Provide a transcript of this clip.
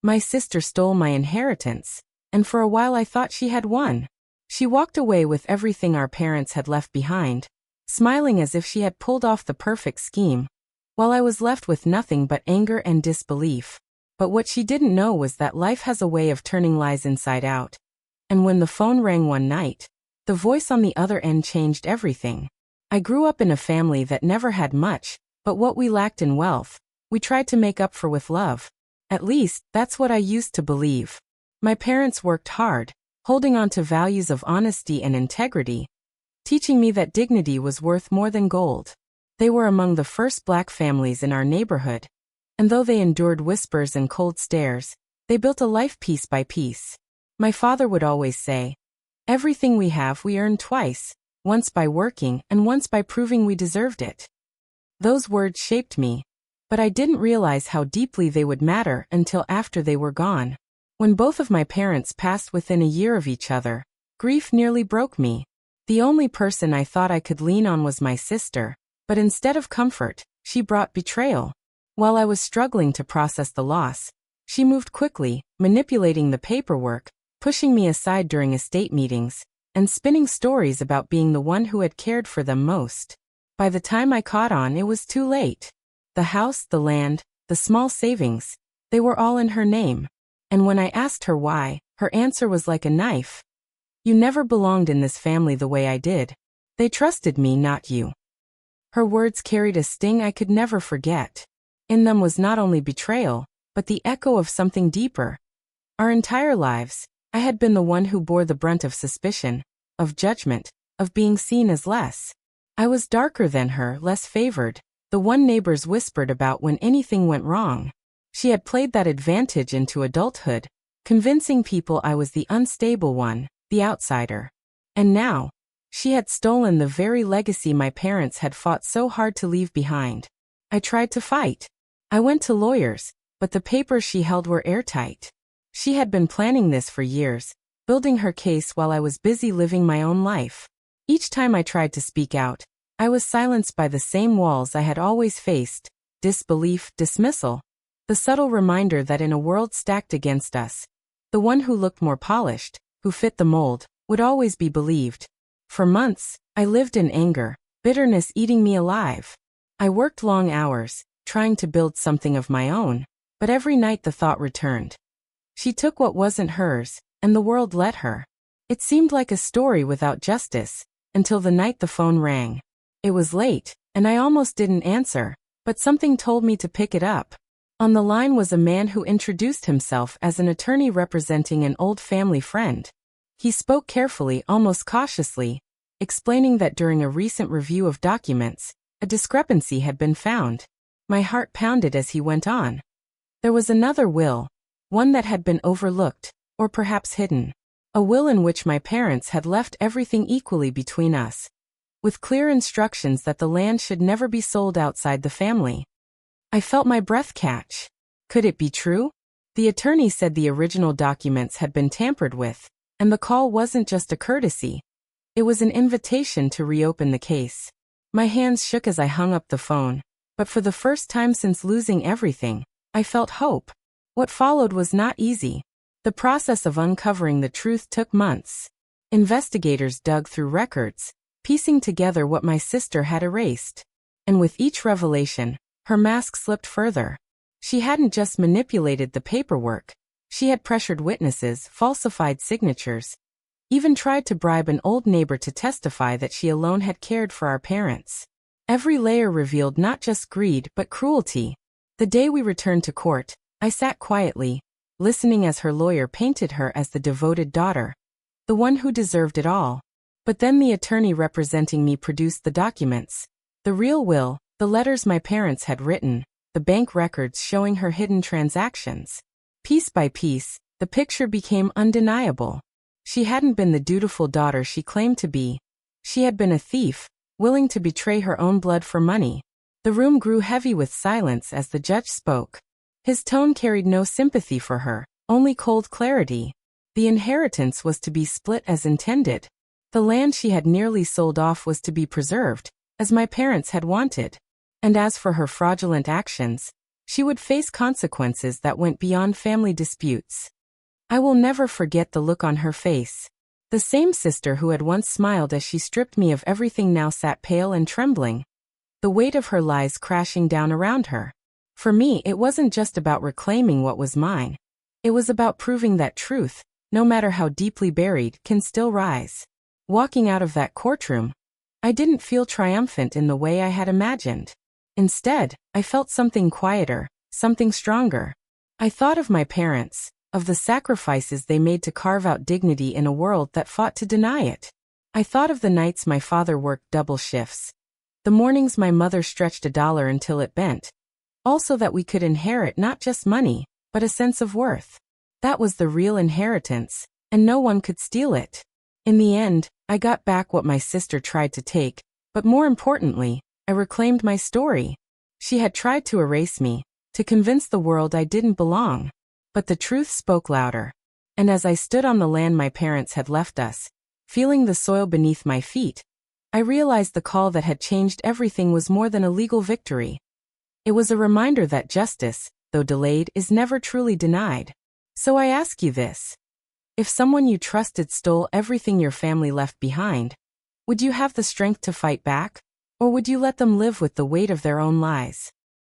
My sister stole my inheritance, and for a while I thought she had won. She walked away with everything our parents had left behind, smiling as if she had pulled off the perfect scheme, while I was left with nothing but anger and disbelief. But what she didn't know was that life has a way of turning lies inside out. And when the phone rang one night, the voice on the other end changed everything. I grew up in a family that never had much, but what we lacked in wealth, we tried to make up for with love. At least, that's what I used to believe. My parents worked hard, holding on to values of honesty and integrity, teaching me that dignity was worth more than gold. They were among the first Black families in our neighborhood, and though they endured whispers and cold stares, they built a life piece by piece. My father would always say, "Everything we have we earned twice, once by working and once by proving we deserved it." Those words shaped me, but I didn't realize how deeply they would matter until after they were gone. When both of my parents passed within a year of each other, grief nearly broke me. The only person I thought I could lean on was my sister, but instead of comfort, she brought betrayal. While I was struggling to process the loss, she moved quickly, manipulating the paperwork, pushing me aside during estate meetings, and spinning stories about being the one who had cared for them most. By the time I caught on, it was too late. The house, the land, the small savings, they were all in her name. And when I asked her why, her answer was like a knife. "You never belonged in this family the way I did. They trusted me, not you." Her words carried a sting I could never forget. In them was not only betrayal, but the echo of something deeper. Our entire lives, I had been the one who bore the brunt of suspicion, of judgment, of being seen as less. I was darker than her, less favored, the one neighbors whispered about when anything went wrong. She had played that advantage into adulthood, convincing people I was the unstable one, the outsider. And now, she had stolen the very legacy my parents had fought so hard to leave behind. I tried to fight. I went to lawyers, but the papers she held were airtight. She had been planning this for years, building her case while I was busy living my own life. Each time I tried to speak out, I was silenced by the same walls I had always faced: disbelief, dismissal. The subtle reminder that in a world stacked against us, the one who looked more polished, who fit the mold, would always be believed. For months, I lived in anger, bitterness eating me alive. I worked long hours, trying to build something of my own, but every night the thought returned. She took what wasn't hers, and the world let her. It seemed like a story without justice, until the night the phone rang. It was late, and I almost didn't answer, but something told me to pick it up. On the line was a man who introduced himself as an attorney representing an old family friend. He spoke carefully, almost cautiously, explaining that during a recent review of documents, a discrepancy had been found. My heart pounded as he went on. There was another will, one that had been overlooked, or perhaps hidden. A will in which my parents had left everything equally between us, with clear instructions that the land should never be sold outside the family. I felt my breath catch. Could it be true? The attorney said the original documents had been tampered with, and the call wasn't just a courtesy. It was an invitation to reopen the case. My hands shook as I hung up the phone, but for the first time since losing everything, I felt hope. What followed was not easy. The process of uncovering the truth took months. Investigators dug through records, piecing together what my sister had erased. And with each revelation, her mask slipped further. She hadn't just manipulated the paperwork. She had pressured witnesses, falsified signatures, even tried to bribe an old neighbor to testify that she alone had cared for our parents. Every layer revealed not just greed but cruelty. The day we returned to court, I sat quietly, listening as her lawyer painted her as the devoted daughter, the one who deserved it all. But then the attorney representing me produced the documents. The real will, the letters my parents had written, the bank records showing her hidden transactions. Piece by piece, the picture became undeniable. She hadn't been the dutiful daughter she claimed to be. She had been a thief, willing to betray her own blood for money. The room grew heavy with silence as the judge spoke. His tone carried no sympathy for her, only cold clarity. The inheritance was to be split as intended. The land she had nearly sold off was to be preserved, as my parents had wanted. And as for her fraudulent actions, She would face consequences that went beyond family disputes. I will never forget the look on her face. The same sister who had once smiled as she stripped me of everything now sat pale and trembling, the weight of her lies crashing down around her. For me, it wasn't just about reclaiming what was mine. It was about proving that truth, no matter how deeply buried, can still rise. Walking out of that courtroom, I didn't feel triumphant in the way I had imagined. Instead, I felt something quieter, something stronger. I thought of my parents, of the sacrifices they made to carve out dignity in a world that fought to deny it. I thought of the nights my father worked double shifts, the mornings my mother stretched $1 until it bent. Also that we could inherit not just money, but a sense of worth. That was the real inheritance, and no one could steal it. In the end, I got back what my sister tried to take, but more importantly, I reclaimed my story. She had tried to erase me, to convince the world I didn't belong. But the truth spoke louder. And as I stood on the land my parents had left us, feeling the soil beneath my feet, I realized the call that had changed everything was more than a legal victory. It was a reminder that justice, though delayed, is never truly denied. So I ask you this. If someone you trusted stole everything your family left behind, would you have the strength to fight back? Or would you let them live with the weight of their own lies?